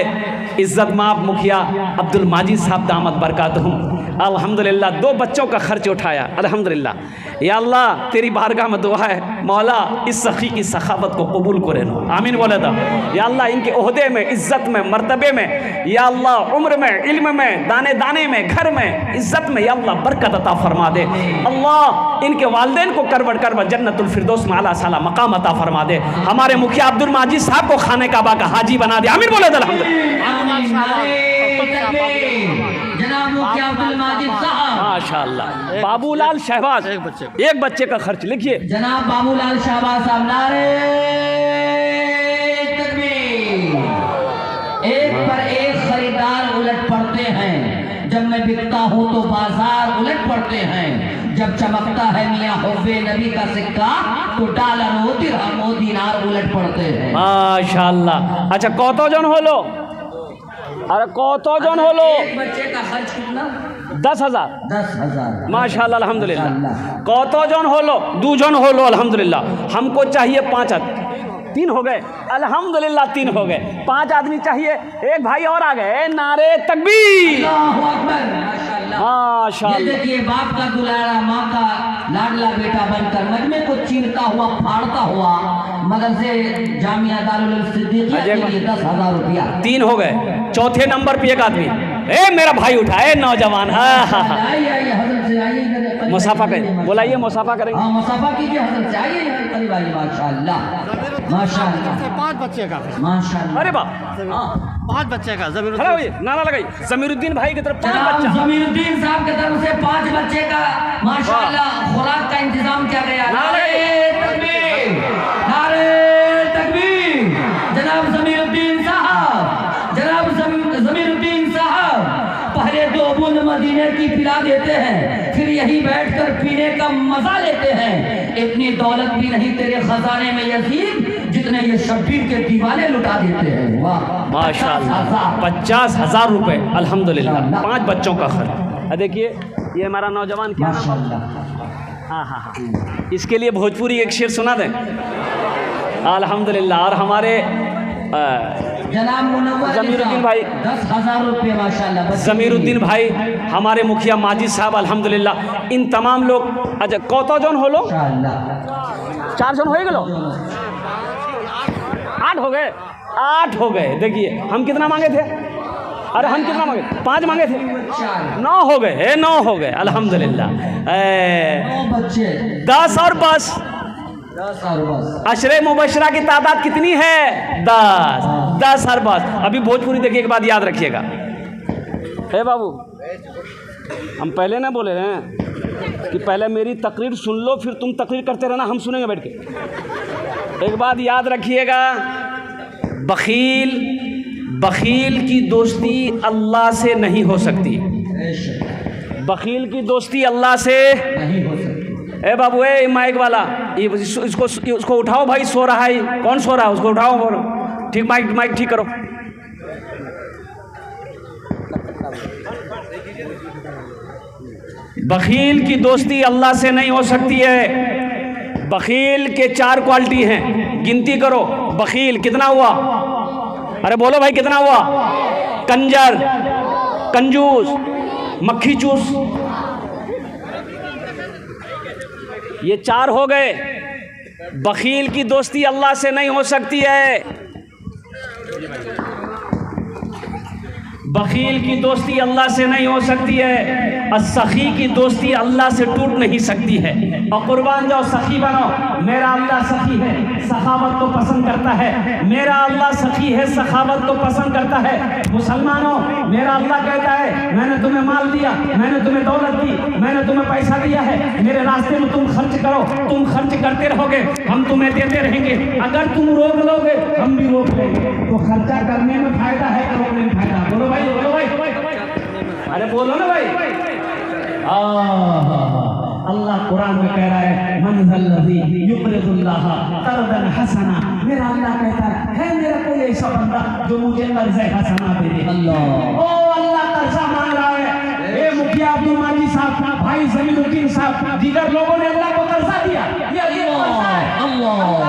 इज़्ज़त माप मुखिया अब्दुल माजिद साहब दामत बरकातहुम, अल्हम्दुलिल्लाह 2 बच्चों का खर्च उठाया। अल्हम्दुलिल्लाह। या अल्लाह तेरी बारगाह में दुआ है, मौला इस सखी की सखावत को कबूल करे नो, आमीन बोले था। या अल्लाह इनके ओहदे में, इज़्ज़त में, मर्तबे में, या अल्लाह उम्र में, इल्म में, दाने दाने में, घर में, इज़्ज़त में या अल्लाह बरकत अता फरमा दे। अल्लाह इनके वालिदैन को करवट करवट जन्नतुल फिरदौस में आला साला मकाम अता फरमा दे। हमारे मुखिया अब्दुल माजिद साहब को खाने काबा का हाजी बना दे, आमीन बोले था। जनाब मुखिया अब्दुल माजिद साहब, माशाअल्लाह। बाबूलाल शहबाज, एक बच्चे का खर्च लिखिए। जनाब बाबूलाल शहबाज साहब, नारे तकबीर। एक पर एक खरीदार उलट पड़ते हैं, जब मैं बिकता हूँ तो बाजार उलट पड़ते हैं, जब चमकता है मियाँ हुब्बे नबी का सिक्का तो डॉलर हो दिरहम हो दीनार उलट पड़ते हैं। माशाअल्लाह। अच्छा कौतो जन होलो, अरे कौतो जन होलो। एक बच्चे का खर्च कितना? 10,000। 10,000। माशाअल्लाह अल्हम्दुलिल्लाह। कौतो जन होलो, 2 जन होलो अल्हम्दुलिल्लाह। हमको चाहिए 5 आदमी, 3 हो गए अल्हम्दुलिल्लाह, 3 हो गए। 5 आदमी चाहिए, एक भाई और आ गए। नारे तकबीर, अल्लाहु अकबर। माशाअल्लाह। माशाअल्लाह। ये देखिए बाप का दुलारा, माँ का लाडला बेटा बनकर मजमे को चीरता हुआ, फाड़ता हुआ मदरसे जामिया दारुल उलूम सिद्दीकिया के लिए 10,000 रुपया। 3 हो गए। चौथे नंबर पे एक आदमी, ए मेरा भाई उठाए नौजवान। आइए हजरत से आइए, मुसाफा करें, बोलाइए मुसाफा करेंगे। हाँ मुसाफा कीजिए हजरत से, आइए करीब आइए। माशाअल्लाह माशाअल्लाह। 5 बच्चे का, माशाअल्लाह। अरे वाह, 5 बच्चे का खड़ा होइए, नारा लगाइए। जमीरुद्दीन भाई की तरफ 5 जनाब बच्चा। जमीरुद्दीन साहब की तरफ से 5 बच्चे का माशाअल्लाह खुराक का इंतजाम किया गया। नारे तकबीर, नारे तकबीर। जनाब जमीरुद्दीन साहब, जनाब जमीरुद्दीन साहब पहले 2 बूंद मदीने की पिला देते हैं, फिर यही बैठकर पीने का मजा लेते हैं। इतनी दौलत भी नहीं तेरे खजाने में यजीद, जितने ये शब्बीर के दीवाने लुटा देते हैं। वाह माशाअल्लाह। 50,000 रुपए अल्हम्दुलिल्लाह, 5 बच्चों का खर्च। देखिए ये हमारा नौजवान क्या नाम? माशाअल्लाह। हाँ हाँ हाँ, इसके लिए भोजपुरी एक शेर सुना दें अल्हम्दुलिल्लाह। और हमारे जनाब मुनव्वर जमीरुद्दीन भाई 10,000 रुपये माशाअल्लाह। जमीरुद्दीन भाई, हमारे मुखिया माजिद साहब अल्हम्दुलिल्लाह, इन तमाम लोग। अच्छा कौतो जन हो लो? माशाअल्लाह। 4 जन हो गए, 8 हो गए, 8 हो गए। देखिए हम कितना मांगे थे? अरे हम कितना मांगे? 5 मांगे थे, 9 हो गए, 9 हो गए अल्हम्दुलिल्लाह। 9 बच्चे, 10 और बस 10 और बस। अशरे मुबशरा की तादाद कितनी है? 10, 10 और बस। अभी भोजपुरी देखिए, एक बात याद रखिएगा। हे बाबू, हम पहले ना बोले हैं कि पहले मेरी तकरीर सुन लो, फिर तुम तकरीर करते रहना, हम सुनेंगे बैठ के। एक बात याद रखिएगा, बखील की दोस्ती अल्लाह से नहीं हो सकती। बखील की दोस्ती अल्लाह से नहीं हो सकती। ए बाबू, ए माइक वाला, उसको उठाओ भाई, सो रहा है। कौन सो रहा है? उसको उठाओ, बोलो ठीक, माइक ठीक करो। बखील की दोस्ती अल्लाह से नहीं हो सकती है। बखील के 4 क्वालिटी हैं, गिनती करो। बखील कितना हुआ? अरे बोलो भाई कितना हुआ? कंजर, कंजूस, मक्खी चूस, ये 4 हो गए। बखील की दोस्ती अल्लाह से नहीं हो सकती है। बखील की दोस्ती अल्लाह से नहीं हो सकती है। सखी की दोस्ती अल्लाह से टूट नहीं सकती है। और कुर्बान जाओ, सखी बनो। मेरा अल्लाह सखी है, सखावत को पसंद करता है। मेरा अल्लाह सखी है, सखावत को पसंद करता है। मुसलमानों, मेरा अल्लाह कहता है मैंने तुम्हें माल दिया, मैंने तुम्हें दौलत दी, मैंने तुम्हें पैसा दिया है, मेरे रास्ते में तुम खर्च करो। तुम खर्च करते रहोगे, हम तुम्हें देते रहेंगे। अगर तुम रोक लोगे, हम भी रोक लेंगे। तो खर्चा करने में फायदा है, रोकने में फायदा। बोलो भाई, बोलो भाई, अरे बोलो ना भाई। अल्लाह कुरान में कह रहा है, मनज़ल्लज़ी युक़रिज़ुल्लाह क़र्ज़न हसना। मेरा अल्लाह कहता है मेरा कोई ऐसा बंदा जो मुझे कर्ज़े हसना दे दे। अल्लाह, ओ अल्लाह कर्जा मांग रहा है। ए मुखिया अब्दुल माजिद साहब, भाई जमीरुद्दीन साहब, दीगर लोगों ने अल्लाह को कर्जा दिया। ये अल्लाह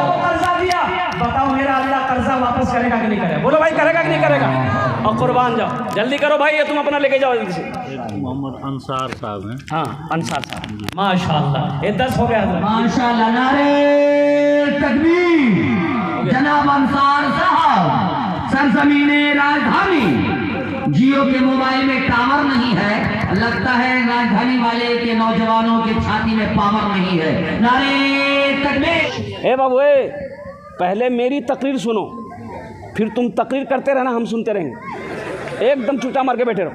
को कर्जा दिया। बताओ मेरा अल्लाह कर्जा वापस करेगा कि नहीं करेगा? बोलो भाई, करेगा कि नहीं करेगा? और कुर्बान जाओ, जल्दी करो भाई, ये तुम अपना लेके जाओ जल्दी से। मोहम्मद अंसार साहब हैं। हाँ, अंसार साहब, माशाल्लाह, ये 10 हो गया हज़रत। माशाल्लाह, नारे तकबीर। जनाब अंसार साहब, सरजमीने राजधानी। जियो के मोबाइल में टावर नहीं है, लगता है राजधानी वाले के नौजवानों के छाती में पावर नहीं है। नारे तकबीर। ए बाबू, पहले मेरी तकरीर सुनो, फिर तुम तकरीर करते रहना, हम सुनते रहेंगे। एकदम चूटा मार के बैठे रहो।